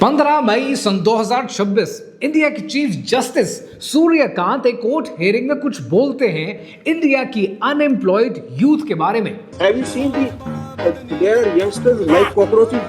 15 मई सन 2026 India की chief justice Suryakant एक court hearing में कुछ बोलते हैं इंडिया की अनएम्प्लॉयड यूथ के बारे में। Have you seen their youngsters like cockroaches?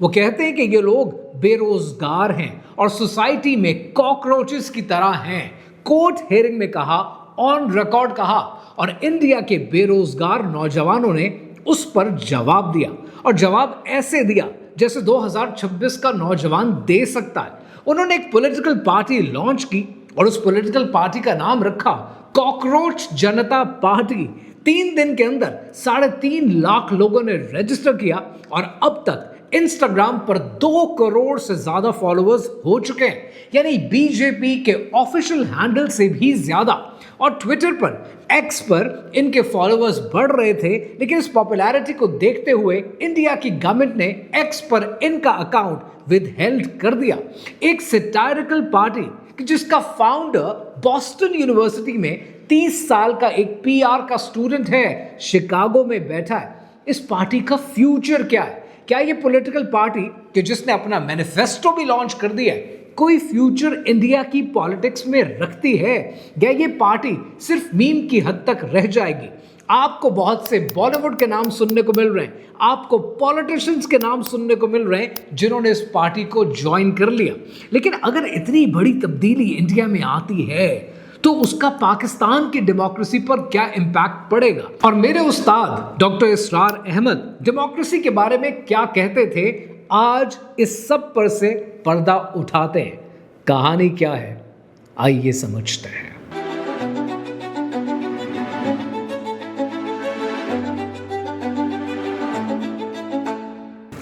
वो कहते हैं कि ये लोग बेरोजगार हैं और सोसाइटी में कॉकरोचेस की तरह हैं। कोर्ट हियरिंग में कहा, ऑन रिकॉर्ड कहा, और इंडिया के बेरोजगार नौजवानों ने उस पर जवाब दिया, और जवाब ऐसे दिया जैसे 2026 का नौजवान दे सकता है। उन्होंने एक पॉलिटिकल पार्टी लॉन्च की और उस पॉलिटिकल पार्टी का नाम रखा कॉकरोच जनता पार्टी। 3 दिन के अंदर 3.5 लाख लोगों ने रजिस्टर किया और अब तक इंस्टाग्राम पर 2 करोड़ से ज्यादा फॉलोअर्स हो चुके हैं, यानी बीजेपी के ऑफिशियल हैंडल से भी ज्यादा। और ट्विटर पर, एक्स पर इनके फॉलोअर्स बढ़ रहे थे, लेकिन इस पॉपुलैरिटी को देखते हुए इंडिया की गवर्नमेंट ने एक्स पर इनका अकाउंट विदहेल्ड कर दिया। एक सैटारिकल पार्टी जिसका फाउंडर बॉस्टन यूनिवर्सिटी में 30 साल का एक पीआर का स्टूडेंट है, शिकागो में बैठा है। इस पार्टी का फ्यूचर क्या है? क्या ये पॉलिटिकल पार्टी कि जिसने अपना मैनिफेस्टो भी लॉन्च कर दिया है, कोई फ्यूचर इंडिया की पॉलिटिक्स में रखती है, या ये पार्टी सिर्फ मीम की हद तक रह जाएगी? आपको बहुत से बॉलीवुड के नाम सुनने को मिल रहे हैं, आपको पॉलिटिशियंस के नाम सुनने को मिल रहे हैं जिन्होंने इस पार्टी को ज्वाइन कर लिया। लेकिन अगर इतनी बड़ी तब्दीली इंडिया में आती है तो उसका पाकिस्तान की डेमोक्रेसी पर क्या इम्पैक्ट पड़ेगा? और मेरे उस्ताद डॉक्टर इसरार अहमद डेमोक्रेसी के बारे में क्या कहते थे, आज इस सब पर से पर्दा उठाते हैं। कहानी क्या है, आइए समझते हैं।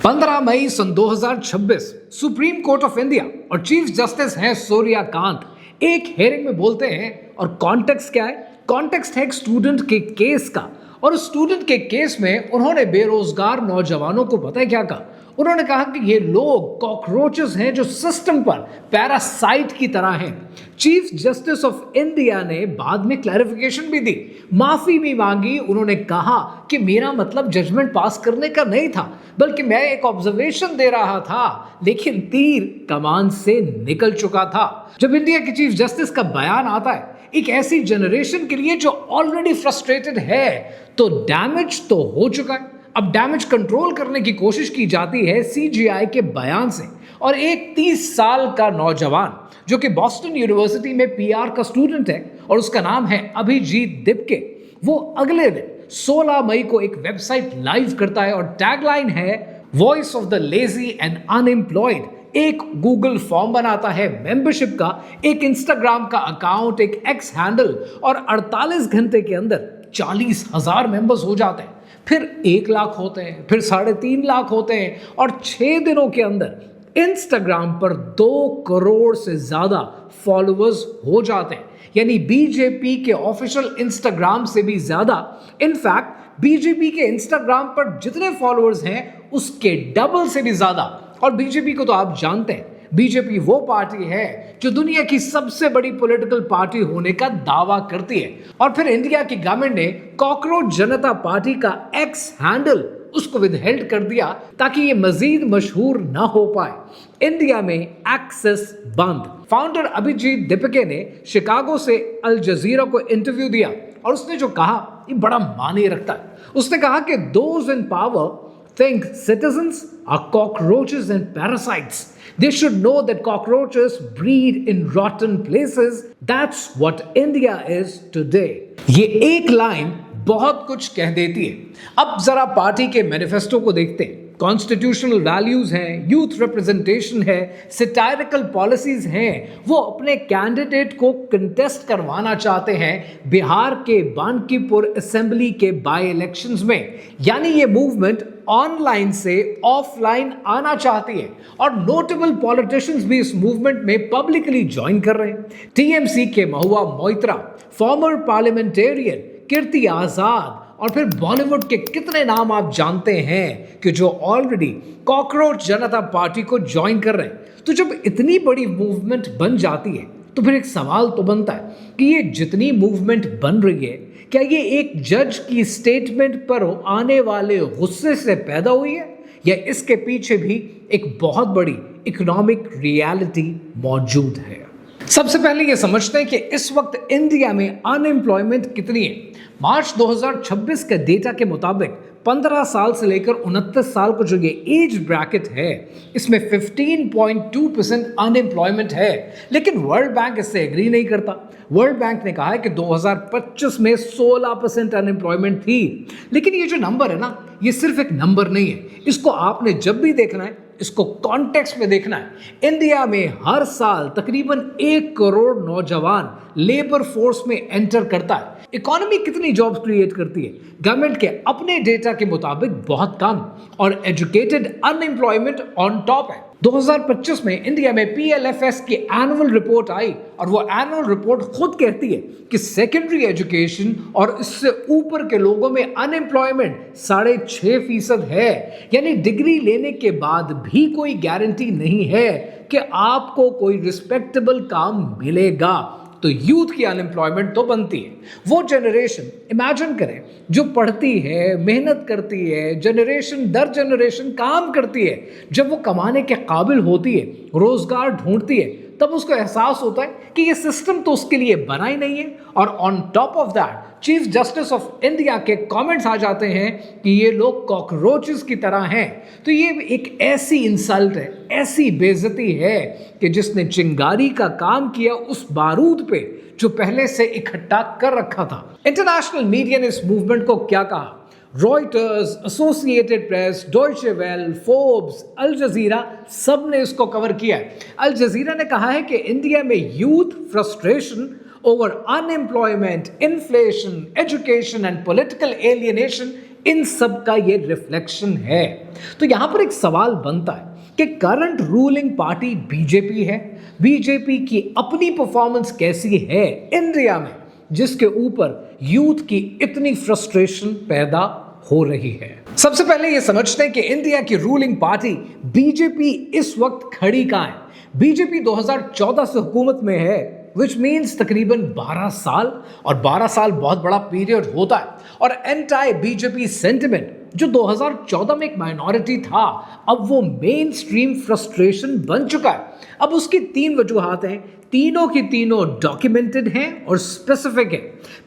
पंद्रह मई सन 2026 सुप्रीम कोर्ट ऑफ इंडिया और चीफ जस्टिस हैं सूर्यकांत एक हियरिंग में बोलते हैं, और कॉन्टेक्स्ट क्या है? कॉन्टेक्स्ट है एक स्टूडेंट के केस का, और उस स्टूडेंट के केस में उन्होंने बेरोजगार नौजवानों को पता है क्या कहा? उन्होंने कहा कि ये लोग कॉकरोचेस हैं जो सिस्टम पर पैरासाइट की तरह हैं। चीफ जस्टिस ऑफ इंडिया ने बाद में क्लैरिफिकेशन भी दी, माफी भी मांगी। उन्होंने कहा कि मेरा मतलब जजमेंट पास करने का नहीं था, बल्कि मैं एक ऑब्जर्वेशन दे रहा था, लेकिन तीर कमान से निकल चुका था। जब इंडिया के चीफ जस्टिस का बयान आता है एक ऐसी जनरेशन के लिए जो ऑलरेडी फ्रस्ट्रेटेड है, तो डैमेज तो हो चुका है। अब डैमेज कंट्रोल करने की कोशिश की जाती है सीजीआई के बयान से, और एक 30 साल का नौजवान जो कि बॉस्टन यूनिवर्सिटी में पीआर का स्टूडेंट है और उसका नाम है अभिजीत दिपके, वो अगले दिन 16 मई को एक वेबसाइट लाइव करता है और टैगलाइन है voice of the lazy and unemployed. एक गूगल फॉर्म बनाता है मेंबरशिप का, एक इंस्टाग्राम का अकाउंट, एक एक्स हैंडल, और 48 घंटे के अंदर 40,000 मेंबर्स हो जाते हैं। फिर 1 लाख होते हैं, फिर 3.5 लाख होते हैं, और 6 दिनों के अंदर इंस्टाग्राम पर 2 करोड़ से ज्यादा फॉलोअर्स हो जाते हैं, यानी बीजेपी के ऑफिशियल इंस्टाग्राम से भी ज्यादा। इनफैक्ट बीजेपी के इंस्टाग्राम पर जितने फॉलोअर्स हैं उसके डबल से भी ज्यादा। और बीजेपी को तो आप जानते हैं, बीजेपी वो पार्टी है जो दुनिया की सबसे बड़ी पॉलिटिकल पार्टी होने का दावा करती है। और फिर इंडिया की गवर्नमेंट ने कॉकरोच जनता पार्टी का एक्स हैंडल उसको विदहेल्ड कर दिया ताकि ये मजीद मशहूर ना हो पाए। इंडिया में एक्सेस बंद। फाउंडर अभिजीत दिपके ने शिकागो से अल जजीरा को इंटरव्यू दिया, और उसने जो कहा ये बड़ा माने रखता है। उसने कहा कि those in power think citizens are cockroaches and parasites. They should know that cockroaches breed in rotten places. That's what India is today. ये एक लाइन बहुत कुछ कह देती है। अब जरा पार्टी के मैनिफेस्टो को देखते हैं। कॉन्स्टिट्यूशनल वैल्यूज हैं, यूथ रिप्रेजेंटेशन है, सैटारिकल पॉलिसीज हैं। वो अपने कैंडिडेट को कंटेस्ट करवाना चाहते हैं बिहार के बांकीपुर असेंबली के बाय इलेक्शंस में, यानी ये मूवमेंट ऑनलाइन से ऑफलाइन आना चाहती है, और नोटेबल पॉलिटिशियंस भी इस मूवमेंट में पब्लिकली ज्वाइन कर रहे हैं। टीएमसी के महुआ मोइत्रा, फॉर्मर पार्लियामेंटेरियन कीर्ति आजाद, और फिर बॉलीवुड के कितने नाम आप जानते हैं कि जो ऑलरेडी कॉकरोच जनता पार्टी को ज्वाइन कर रहे हैं। तो जब इतनी बड़ी मूवमेंट बन जाती है तो फिर एक सवाल तो बनता है कि ये जितनी मूवमेंट बन रही है, क्या ये एक जज की स्टेटमेंट पर आने वाले गुस्से से पैदा हुई है, या इसके पीछे भी एक बहुत बड़ी इकोनॉमिक रियलिटी मौजूद है। सबसे पहले ये समझते हैं कि इस वक्त इंडिया में अनएम्प्लॉयमेंट कितनी है। मार्च 2026 के डेटा के मुताबिक 15 साल से लेकर 29 साल को जो ये एज ब्रैकेट है, इसमें 15.2% अनएम्प्लॉयमेंट है। लेकिन वर्ल्ड बैंक इससे एग्री नहीं करता। वर्ल्ड बैंक ने कहा है कि 2025 में 16% अनएम्प्लॉयमेंट थी। लेकिन ये जो नंबर है ना, ये सिर्फ एक नंबर नहीं है। इसको आपने जब भी देखना है, इसको कॉन्टेक्स्ट में देखना है। इंडिया में हर साल तकरीबन 1 करोड़ नौजवान लेबर फोर्स में एंटर करता है। इकोनॉमी कितनी जॉब्स क्रिएट करती है? गवर्नमेंट के अपने डेटा के मुताबिक बहुत कम, और एजुकेटेड अनएम्प्लॉयमेंट ऑन टॉप है। 2025 में इंडिया में PLFS की एनुअल रिपोर्ट आई, और वो एनुअल रिपोर्ट खुद कहती है कि सेकेंडरी एजुकेशन और इससे ऊपर के लोगों में अनएम्प्लॉयमेंट 6.5% है। यानी डिग्री लेने के बाद भी कोई गारंटी नहीं है कि आपको कोई रिस्पेक्टेबल काम मिलेगा। तो यूथ की अनएम्प्लॉयमेंट तो बनती है। वो जनरेशन इमेजिन करें जो पढ़ती है, मेहनत करती है, जनरेशन दर जनरेशन काम करती है, जब वो कमाने के काबिल होती है, रोजगार ढूंढती है, तब उसको एहसास होता है कि ये सिस्टम तो उसके लिए बना ही नहीं है। और on top of that chief justice of India के कमेंट्स आ जाते हैं कि ये लोग कॉकरोचेस की तरह हैं। तो ये एक ऐसी इंसल्ट है, ऐसी बेइज्जती है कि जिसने चिंगारी का काम किया उस बारूद पे जो पहले से इकट्ठा कर रखा था। इंटरनेशनल मीडिया ने इस मूवमेंट को क्या कहा? Reuters, Associated Press, Deutsche Welle, Forbes, Al Jazeera, सब ने इसको कवर किया है। अल जजीरा ने कहा है कि इंडिया में youth frustration over unemployment, inflation, education and political alienation, इन सब का ये रिफ्लेक्शन है। तो यहां पर एक सवाल बनता है कि करंट रूलिंग पार्टी बीजेपी है। बीजेपी की अपनी परफॉर्मेंस कैसी है इंडिया में, जिसके ऊपर यूथ की इतनी फ्रस्ट्रेशन पैदा हो रही है? सबसे पहले ये समझते हैं कि इंडिया की रूलिंग पार्टी बीजेपी इस वक्त खड़ी कहां है। बीजेपी 2014 से हुकूमत में है, विच मीन्स तकरीबन 12 साल, और 12 साल बहुत बड़ा पीरियड होता है। और एंटाई बीजेपी सेंटिमेंट जो 2014 में एक माइनॉरिटी था, अब वो मेन स्ट्रीम फ्रस्ट्रेशन बन चुका है। अब उसकी 3 वजूहात हैं, तीनों की तीनों डॉक्यूमेंटेड हैं और स्पेसिफिक है।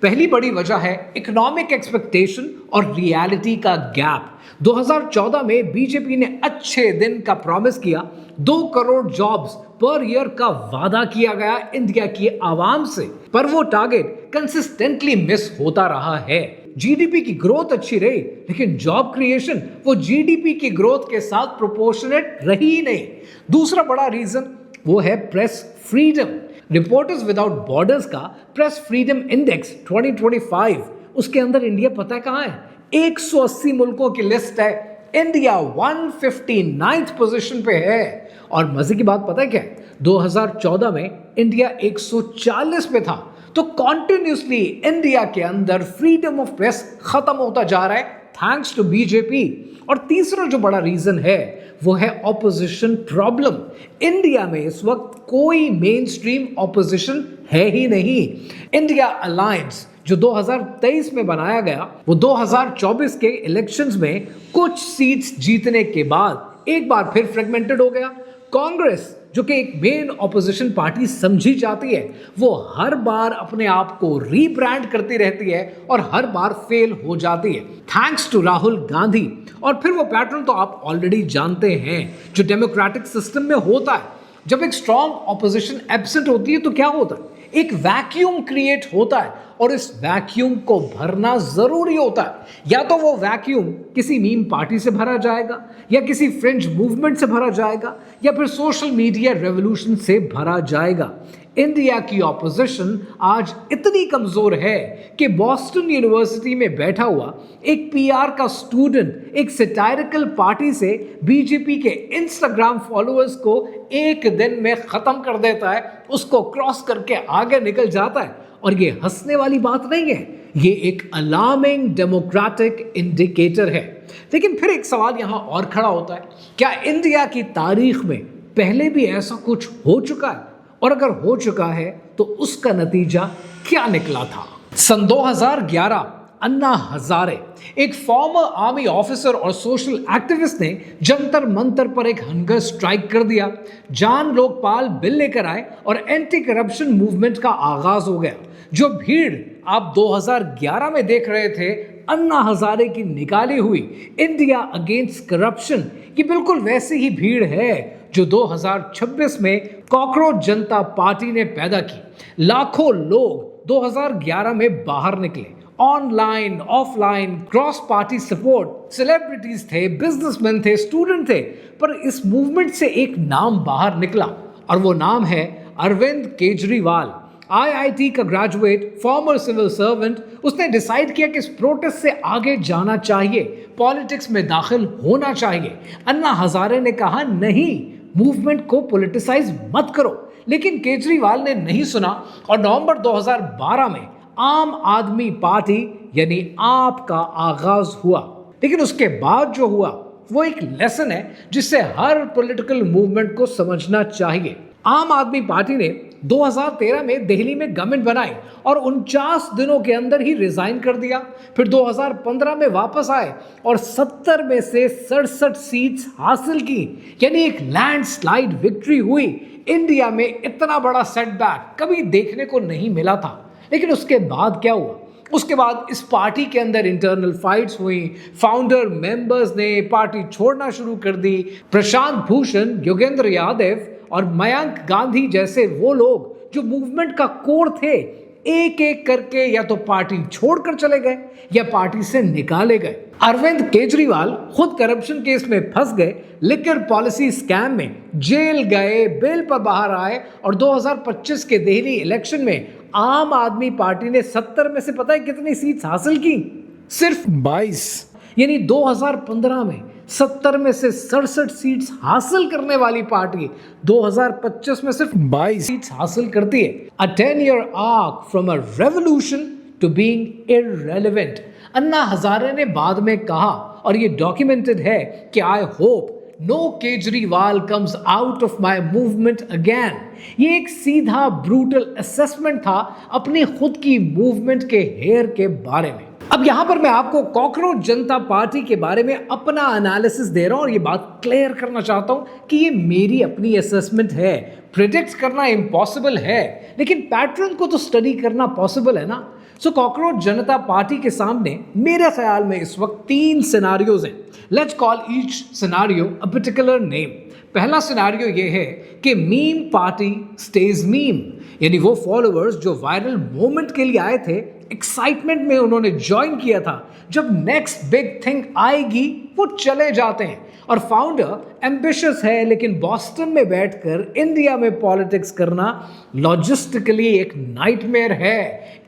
पहली बड़ी वजह है इकोनॉमिक एक्सपेक्टेशन और रियलिटी का गैप। 2014 में बीजेपी ने अच्छे दिन का प्रॉमिस किया, 2 करोड़ जॉब्स पर ईयर का वादा किया गया इंडिया की आवाम से, पर वो टारगेट कंसिस्टेंटली मिस होता रहा है। जीडीपी की ग्रोथ अच्छी रही, लेकिन जॉब क्रिएशन वो जीडीपी की ग्रोथ के साथ प्रोपोर्शनेट रही ही नहीं। दूसरा बड़ा रीजन वो है press freedom. Reporters without borders का प्रेस फ्रीडम इंडेक्स 2025, उसके अंदर इंडिया पता है कहां है? 180 मुल्कों की लिस्ट है, इंडिया 159th पोजीशन पे है। और मजे की बात पता है क्या है? 2014 में इंडिया 140 पे था। तो कॉन्टिन्यूसली इंडिया के अंदर फ्रीडम ऑफ प्रेस खत्म होता जा रहा है थैंक्स टू बीजेपी। और तीसरा जो बड़ा रीजन है वो है ऑपोजिशन प्रॉब्लम। इंडिया में इस वक्त कोई मेन स्ट्रीम ऑपोजिशन है ही नहीं। इंडिया अलायंस जो 2023 में बनाया गया, वो 2024 के इलेक्शंस में कुछ सीट्स जीतने के बाद एक बार फिर फ्रेगमेंटेड हो गया। कांग्रेस जो कि एक मेन ऑपोजिशन पार्टी समझी जाती है, वो हर बार अपने आप को रीब्रांड करती रहती है और हर बार फेल हो जाती है थैंक्स टू राहुल गांधी। और फिर वो पैटर्न तो आप ऑलरेडी जानते हैं जो डेमोक्रेटिक सिस्टम में होता है। जब एक स्ट्रॉन्ग ऑपोजिशन एब्सेंट होती है तो क्या होता है? एक वैक्यूम क्रिएट होता है, और इस वैक्यूम को भरना जरूरी होता है। या तो वो वैक्यूम किसी मीम पार्टी से भरा जाएगा, या किसी फ्रेंच मूवमेंट से भरा जाएगा, या फिर सोशल मीडिया रेवोल्यूशन से भरा जाएगा। इंडिया की ऑपोजिशन आज इतनी कमजोर है कि बॉस्टन यूनिवर्सिटी में बैठा हुआ एक पीआर का स्टूडेंट एक सैटायरिकल पार्टी से बीजेपी के इंस्टाग्राम फॉलोअर्स को एक दिन में खत्म कर देता है, उसको क्रॉस करके आगे निकल जाता है। और ये हंसने वाली बात नहीं है, ये एक अलार्मिंग डेमोक्रेटिक इंडिकेटर है। लेकिन फिर एक सवाल यहां और खड़ा होता है, क्या इंडिया की तारीख में पहले भी ऐसा कुछ हो चुका है? और अगर हो चुका है तो उसका नतीजा क्या निकला था? सन 2011 अन्ना हजारे, एक फॉर्मर आर्मी ऑफिसर और सोशल एक्टिविस्ट ने जंतर मंतर पर एक हंगर स्ट्राइक कर दिया। जान लोकपाल बिल लेकर आए और एंटी करप्शन मूवमेंट का आगाज हो गया। जो भीड़ आप 2011 में देख रहे थे, अन्ना हजारे की निकाली हुई इंडिया अगेंस्ट करप्शन, ये बिल्कुल वैसी ही भीड़ है जो 2026 में कॉकरोच जनता पार्टी ने पैदा की। लाखों लोग 2011 में बाहर निकले। Online, offline, cross party support, celebrities थे, बिजनेसमैन थे, स्टूडेंट थे, पर इस मूवमेंट से एक नाम बाहर निकला और वो नाम है अरविंद केजरीवाल। IIT का ग्रेजुएट, फॉर्मर सिविल सर्वेंट, उसने डिसाइड किया कि इस प्रोटेस्ट से आगे जाना चाहिए, पॉलिटिक्स में दाखिल होना चाहिए। अन्ना हजारे ने कहा नहीं, मूवमेंट को पॉलिटिसाइज मत करो, लेकिन केजरीवाल ने नहीं सुना और नवंबर 2012 में आम आदमी पार्टी यानी आप का आगाज हुआ। लेकिन उसके बाद जो हुआ वो एक लेसन है जिससे हर पॉलिटिकल मूवमेंट को समझना चाहिए। आम आदमी पार्टी ने 2013 में दिल्ली में गवर्नमेंट बनाई और 49 दिनों के अंदर ही रिजाइन कर दिया। फिर 2015 में वापस आए और 70 में से 67 सीट्स हासिल की, यानी एक लैंडस्लाइड विक्ट्री हुई। इंडिया में इतना बड़ा सेटबैक कभी देखने को नहीं मिला था। लेकिन उसके बाद क्या हुआ? उसके बाद इस पार्टी के अंदर इंटरनल फाइट्स हुई, फाउंडर मेंबर्स ने पार्टी छोड़ना शुरू कर दी। प्रशांत भूषण, योगेंद्र यादव और मयंक गांधी जैसे वो लोग जो मूवमेंट का कोर थे, एक एक करके या तो पार्टी छोड़कर चले गए या पार्टी से निकाले गए। अरविंद केजरीवाल खुद करप्शन केस में फंस गए, लिकर पॉलिसी स्कैम में जेल गए, बेल पर बाहर आए और 2025 के दिल्ली इलेक्शन में आम आदमी पार्टी ने 70 में से पता है कितनी सीट्स हासिल की? सिर्फ 22। यानी 2015 में 70 में से 67 सीट्स हासिल करने वाली पार्टी 2025 में सिर्फ 22 सीट्स हासिल करती है। अ 10-year arc from a revolution to being irrelevant। Anna Hazare ने बाद में कहा और ये डॉक्यूमेंटेड है कि I hope no Kejriwal comes out of my movement again. ये एक सीधा ब्रूटल असेसमेंट था अपनी खुद की मूवमेंट के हेयर के बारे में। अब यहां पर मैं आपको कॉकरोच जनता पार्टी के बारे में अपना एनालिसिस दे रहा हूं और ये बात क्लियर करना चाहता हूं कि ये मेरी अपनी असेसमेंट है। प्रिडिक्ट करना इम्पॉसिबल है, लेकिन पैटर्न को तो स्टडी करना पॉसिबल है ना। सो कॉकरोच जनता पार्टी के सामने मेरे ख्याल में इस वक्त 3 सिनारियोज हैं। Let's call each scenario a particular name. पहला सिनारियो ये है कि मीम पार्टी स्टेज मीम, यानी वो फॉलोअर्स जो वायरल मोमेंट के लिए आए थे, एक्साइटमेंट में उन्होंने ज्वाइन किया था, जब नेक्स्ट बिग थिंग आएगी वो चले जाते हैं। और फाउंडर एम्बिशियस है, लेकिन बॉस्टन में बैठकर इंडिया में पॉलिटिक्स करना लॉजिस्टिकली एक नाइटमेयर है।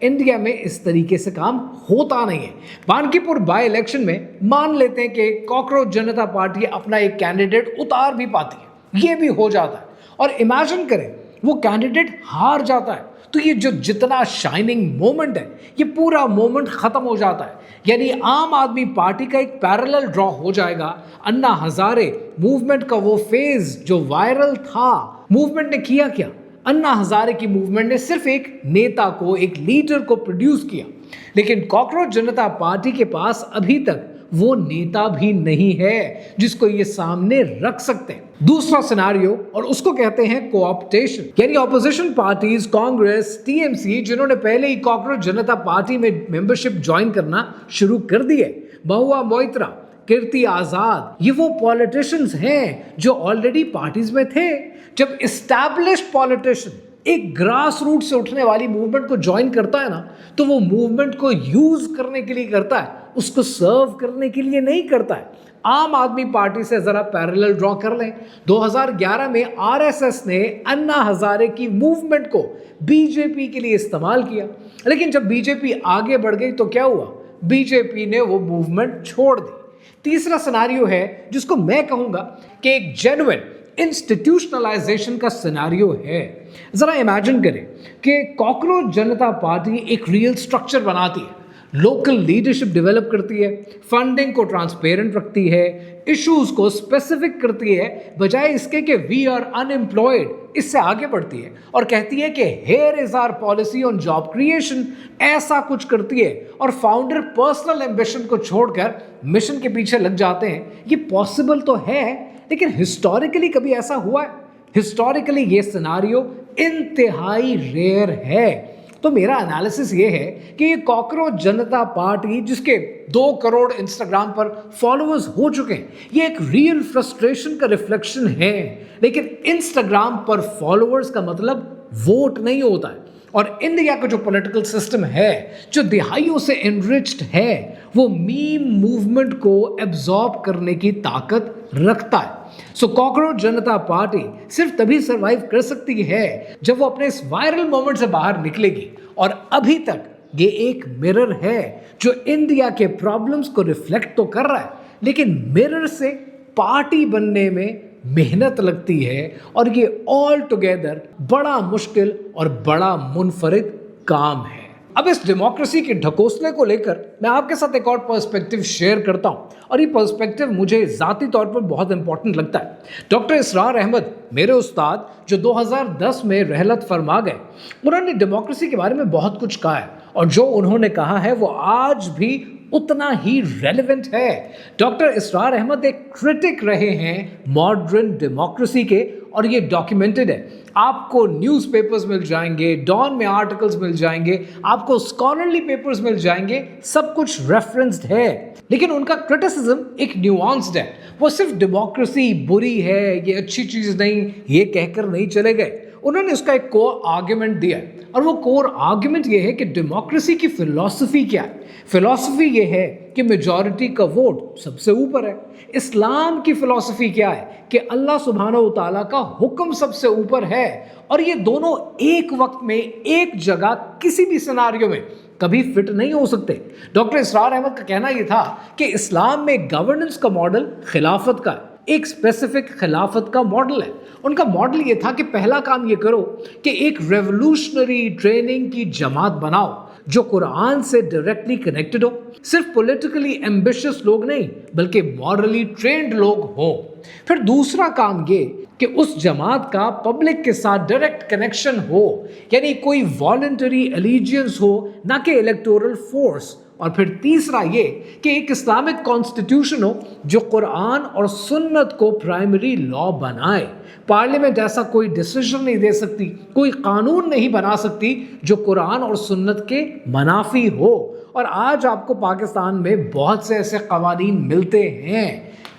इंडिया में इस तरीके से काम होता नहीं है। बांकीपुर बाय इलेक्शन में मान लेते हैं कि कॉकरोच जनता पार्टी अपना एक कैंडिडेट उतार भी पाती है, ये भी हो जाता है। और इमेजिन करें वो कैंडिडेट हार जाता है, तो ये जो जितना शाइनिंग मोमेंट है, ये पूरा मोमेंट खत्म हो जाता है। यानी आम आदमी पार्टी का एक पैरेलल ड्रॉ हो जाएगा। अन्ना हजारे मूवमेंट का वो फेज जो वायरल था, मूवमेंट ने किया क्या? अन्ना हजारे की मूवमेंट ने सिर्फ एक नेता को, एक लीडर को प्रोड्यूस किया, लेकिन कॉकरोच जनता पार्टी के पास अभी तक वो नेता भी नहीं है जिसको ये सामने रख सकते हैं। दूसरा सिनारियो, और उसको कहते हैं कोऑप्टेशन, यानी ऑपोजिशन पार्टीज, कांग्रेस, टीएमसी, जिन्होंने पहले ही कॉकरोच जनता पार्टी में मेंबरशिप ज्वाइन करना शुरू कर दी है, महुआ मोइत्रा, कीर्ति आजाद, ये वो पॉलिटिशियंस हैं जो ऑलरेडी पार्टीज में थे। जब एस्टैब्लिश्ड पॉलिटिशियन एक ग्रास रूट से उठने वाली मूवमेंट को ज्वाइन करता है ना, तो वो मूवमेंट को यूज करने के लिए करता है, उसको सर्व करने के लिए नहीं करता है। आम आदमी पार्टी से जरा पैरेलल ड्रॉ कर लें। 2011 में आरएसएस ने अन्ना हजारे की मूवमेंट को बीजेपी के लिए इस्तेमाल किया, लेकिन जब बीजेपी आगे बढ़ गई तो क्या हुआ? बीजेपी ने वो मूवमेंट छोड़ दी। तीसरा सिनारियो है जिसको मैं कहूंगा कि एक जेन्युइन इंस्टीट्यूशनलाइजेशन का सिनारियो है। जरा इमेजिन करें कि कॉकरोच जनता पार्टी एक रियल स्ट्रक्चर बनाती है, लोकल लीडरशिप डेवलप करती है, फंडिंग को ट्रांसपेरेंट रखती है, इश्यूज को स्पेसिफिक करती है, बजाय इसके कि वी आर अनएम्प्लॉयड, इससे आगे बढ़ती है और कहती है कि here is our policy on job creation, ऐसा कुछ करती है और फाउंडर पर्सनल एम्बिशन को छोड़कर मिशन के पीछे लग जाते हैं। ये पॉसिबल तो है, लेकिन हिस्टोरिकली कभी ऐसा हुआ है? हिस्टोरिकली ये सिनारियो इंतहाई रेयर है। तो मेरा एनालिसिस ये है कि ये कॉकरोच जनता पार्टी, जिसके 2 करोड़ इंस्टाग्राम पर फॉलोअर्स हो चुके हैं, ये एक रियल फ्रस्ट्रेशन का रिफ्लेक्शन है। लेकिन इंस्टाग्राम पर फॉलोअर्स का मतलब वोट नहीं होता है। और इंडिया का जो पॉलिटिकल सिस्टम है, जो दिहाइयों से एनरिच्ड है, वो मीम मूवमेंट को एब्जॉर्ब करने की ताकत रखता है। सो कॉकरोच जनता पार्टी सिर्फ तभी सरवाइव कर सकती है जब वो अपने इस वायरल मोमेंट से बाहर निकलेगी। और अभी तक ये एक मिरर है जो इंडिया के प्रॉब्लम्स को रिफ्लेक्ट तो कर रहा है, लेकिन मिरर से पार्टी बनने में मेहनत लगती है और ये ऑल टुगेदर बड़ा मुश्किल और बड़ा मुनफरिद काम है। अब इस डेमोक्रेसी के ढकोसले को लेकर मैं आपके साथ एक और पर्सपेक्टिव शेयर करता हूं, और ये पर्सपेक्टिव मुझे ज़ाती तौर पर बहुत इंपॉर्टेंट लगता है। डॉक्टर इसरार अहमद, मेरे उस्ताद, जो 2010 में रहलत फरमा गए, उन्होंने डेमोक्रेसी के बारे में बहुत कुछ कहा है और जो उन्होंने कहा है वो आज भी उतना ही रेलेवेंट है। डॉक्टर इसरार अहमद एक क्रिटिक रहे हैं मॉडर्न डेमोक्रेसी के, और ये डॉक्यूमेंटेड है। आपको न्यूज़पेपर्स मिल जाएंगे, डॉन में आर्टिकल्स मिल जाएंगे, आपको स्कॉलरली पेपर्स मिल जाएंगे, सब कुछ रेफरेंस्ड है। लेकिन उनका क्रिटिसिज्म एक न्यूआंस्ड है। वो सिर्फ डेमोक्रेसी बुरी है, ये अच्छी चीज़ नहीं, ये कहकर नहीं चले गए। उन्होंने उसका एक कोर आर्ग्यूमेंट दिया है, और वो कोर आर्ग्यूमेंट ये है कि डेमोक्रेसी की फिलॉसफी क्या है। फिलॉसफी ये है कि मेजॉरिटी का वोट सबसे ऊपर है। इस्लाम की फिलॉसफी क्या है कि अल्लाह सुब्हानहू व तआला का हुक्म सबसे ऊपर है, और ये दोनों एक वक्त में एक जगह किसी भी सिनारियो में कभी फिट नहीं हो सकते। डॉक्टर इसरार अहमद का कहना यह था कि इस्लाम में गवर्नेंस का मॉडल खिलाफत का, एक स्पेसिफिक खिलाफत का मॉडल है। उनका मॉडल ये था कि पहला काम ये करो कि एक रेवोल्यूशनरी ट्रेनिंग की जमात बनाओ जो कुरान से डायरेक्टली कनेक्टेड हो। सिर्फ पॉलिटिकली एम्बिशियस लोग नहीं, बल्कि मॉरली ट्रेंड लोग हों। फिर दूसरा काम ये कि उस जमात का पब्लिक के साथ डायरेक्ट कनेक्शन हो, यानी कोई वॉलंटरी एलिजियंस हो, ना कि इलेक्टोरल फोर्स। और फिर तीसरा ये कि एक इस्लामिक कॉन्स्टिट्यूशन हो जो कुरान और सुन्नत को प्राइमरी लॉ बनाए। पार्लियामेंट ऐसा कोई डिसीजन नहीं दे सकती, कोई कानून नहीं बना सकती जो कुरान और सुन्नत के मनाफी हो। और आज आपको पाकिस्तान में बहुत से ऐसे कवानीन मिलते हैं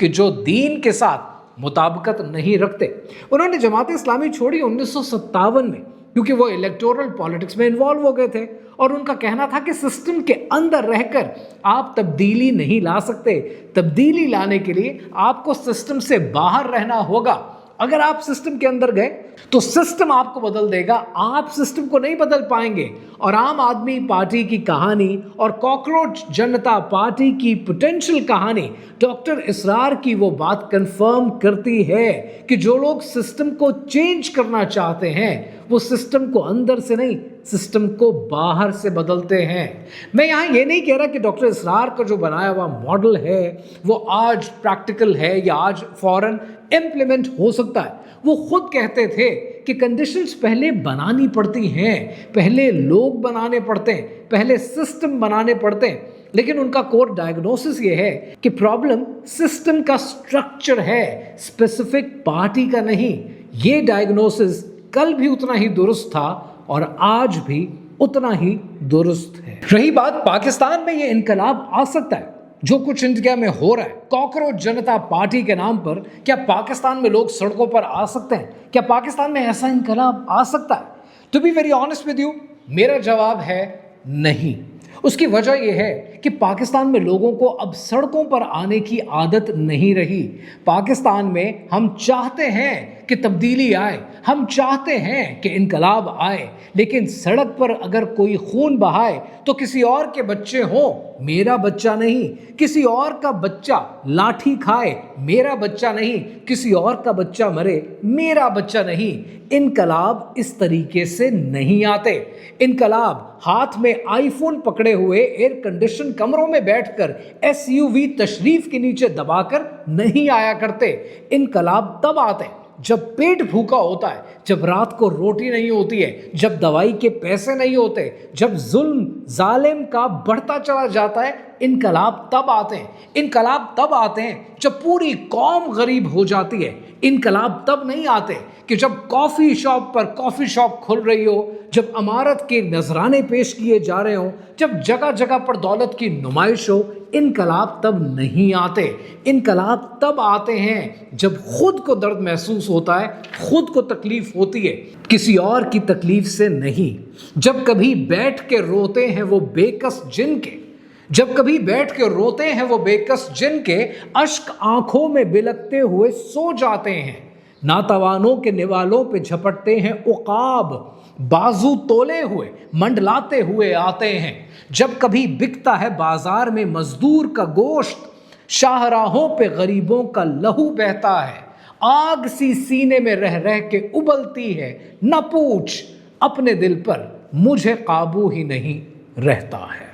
कि जो दीन के साथ मुताबिकत नहीं रखते। उन्होंने जमात इस्लामी छोड़ी 1957 में, क्योंकि वो इलेक्टोरल पॉलिटिक्स में इन्वॉल्व हो गए थे, और उनका कहना था कि सिस्टम के अंदर रहकर आप तब्दीली नहीं ला सकते। तब्दीली लाने के लिए आपको सिस्टम से बाहर रहना होगा। अगर आप सिस्टम के अंदर गए तो सिस्टम आपको बदल देगा, आप सिस्टम को नहीं बदल पाएंगे। और आम आदमी पार्टी की कहानी और कॉकरोच जनता पार्टी की पोटेंशियल कहानी डॉक्टर इसरार की वो बात कंफर्म करती है कि जो लोग सिस्टम को चेंज करना चाहते हैं वो सिस्टम को अंदर से नहीं, सिस्टम को बाहर से बदलते हैं। मैं यहाँ ये नहीं कह रहा कि डॉक्टर इसरार का जो बनाया हुआ मॉडल है वो आज प्रैक्टिकल है या आज फौरन इम्प्लीमेंट हो सकता है। वो खुद कहते थे कि कंडीशंस पहले बनानी पड़ती हैं, पहले लोग बनाने पड़ते हैं, पहले सिस्टम बनाने पड़ते हैं। लेकिन उनका कोर डायग्नोसिस ये है कि प्रॉब्लम सिस्टम का स्ट्रक्चर है, स्पेसिफिक पार्टी का नहीं। ये डायग्नोसिस कल भी उतना ही दुरुस्त था और आज भी उतना ही दुरुस्त है। रही बात पाकिस्तान में ये इनकलाब आ सकता है, जो कुछ इंडिया में हो रहा है कॉकरोच जनता पार्टी के नाम पर, क्या पाकिस्तान में लोग सड़कों पर आ सकते हैं? क्या पाकिस्तान में ऐसा इनकलाब आ सकता है? To be very honest with you, मेरा जवाब है नहीं। उसकी वजह यह है कि पाकिस्तान में लोगों को अब सड़कों पर आने की आदत नहीं रही। पाकिस्तान में हम चाहते हैं कि तब्दीली आए, हम चाहते हैं कि इनकलाब आए, लेकिन सड़क पर अगर कोई खून बहाए तो किसी और के बच्चे हों, मेरा बच्चा नहीं। किसी और का बच्चा लाठी खाए, मेरा बच्चा नहीं। किसी और का बच्चा मरे, मेरा बच्चा नहीं। इनकलाब इस तरीके से नहीं आते। इनकलाब हाथ में आईफोन पकड़े हुए एयर कंडीशन कमरों में बैठकर एसयूवी तशरीफ के नीचे दबाकर नहीं आया करते। इनकलाब तब आते जब पेट भूखा होता है, जब रात को रोटी नहीं होती है, जब दवाई के पैसे नहीं होते, जब जुल्म जालिम का बढ़ता चला जाता है। इनकलाब तब आते हैं। इनकलाब तब आते हैं जब पूरी कौम गरीब हो जाती है। इनकलाब तब नहीं आते कि जब कॉफ़ी शॉप पर कॉफ़ी शॉप खुल रही हो, जब अमारत के नजराने पेश किए जा रहे हो, जब जगह जगह पर दौलत की नुमाइश हो। इनकलाब तब नहीं आते। इनकलाब तब आते हैं जब खुद को दर्द महसूस होता है, खुद को तकलीफ होती है, किसी और की तकलीफ से नहीं। जब कभी बैठ के रोते हैं वो बेकस जिनके, जब कभी बैठ के रोते हैं वो बेकस जिनके अश्क आंखों में बिलकते हुए सो जाते हैं। नातवानों के निवालों पे झपटते हैं उकाब, बाजू तोले हुए मंडलाते हुए आते हैं। जब कभी बिकता है बाजार में मजदूर का गोश्त, शाहराहों पे गरीबों का लहू बहता है। आग सी सीने में रह रह के उबलती है, न पूछ अपने दिल पर मुझे काबू ही नहीं रहता है।